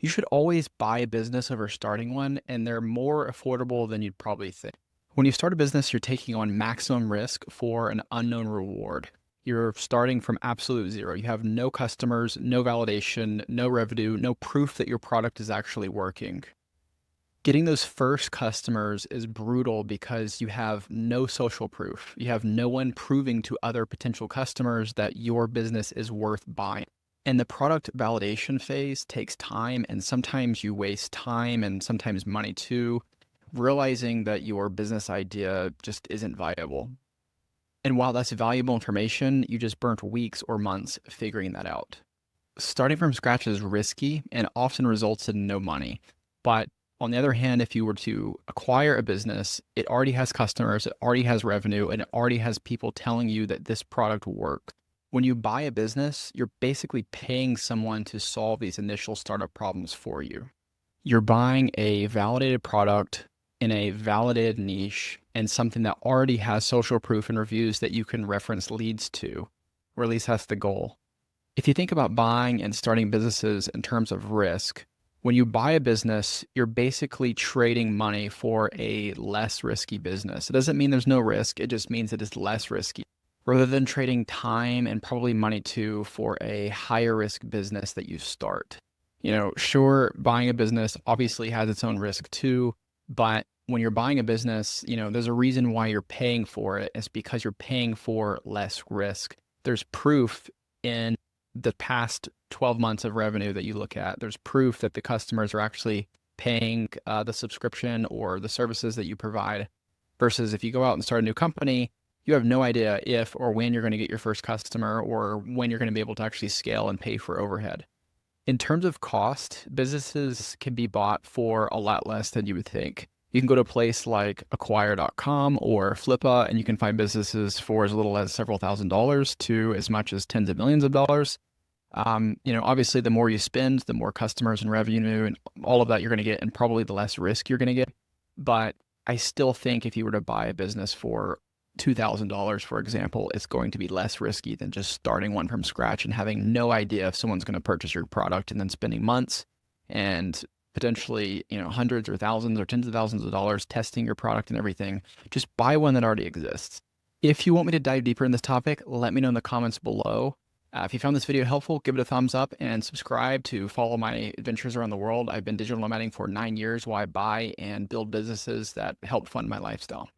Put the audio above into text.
You should always buy a business over starting one, and they're more affordable than you'd probably think. When you start a business, you're taking on maximum risk for an unknown reward. You're starting from absolute zero. You have no customers, no validation, no revenue, no proof that your product is actually working. Getting those first customers is brutal because you have no social proof. You have no one proving to other potential customers that your business is worth buying. And the product validation phase takes time, and sometimes you waste time and sometimes money too, realizing that your business idea just isn't viable. And while that's valuable information, you just burnt weeks or months figuring that out. Starting from scratch is risky and often results in no money. But on the other hand, if you were to acquire a business, it already has customers, it already has revenue, and it already has people telling you that this product works. When you buy a business, you're basically paying someone to solve these initial startup problems for you. You're buying a validated product in a validated niche and something that already has social proof and reviews that you can reference leads to, or at least that's the goal. If you think about buying and starting businesses in terms of risk, when you buy a business, you're basically trading money for a less risky business. It doesn't mean there's no risk, it just means it is less risky. Rather than trading time and probably money too for a higher risk business that you start. Sure, buying a business obviously has its own risk too, but when you're buying a business, there's a reason why you're paying for it. It's because you're paying for less risk. There's proof in the past 12 months of revenue that you look at. There's proof that the customers are actually paying the subscription or the services that you provide. Versus if you go out and start a new company, you have no idea if or when you're going to get your first customer or when you're going to be able to actually scale and pay for overhead. In terms of cost, businesses can be bought for a lot less than you would think. You can go to a place like acquire.com or Flippa, and you can find businesses for as little as several $1,000s to as much as tens of millions of dollars. Obviously, the more you spend, the more customers and revenue and all of that you're going to get, and probably the less risk you're going to get. But I still think if you were to buy a business for $2,000, for example, it's going to be less risky than just starting one from scratch and having no idea if someone's going to purchase your product and then spending months and potentially, hundreds or thousands or tens of thousands of dollars testing your product and everything. Just buy one that already exists. If you want me to dive deeper in this topic, let me know in the comments below. If you found this video helpful, give it a thumbs up and subscribe to follow my adventures around the world. I've been digital nomading for 9 years while I buy and build businesses that help fund my lifestyle.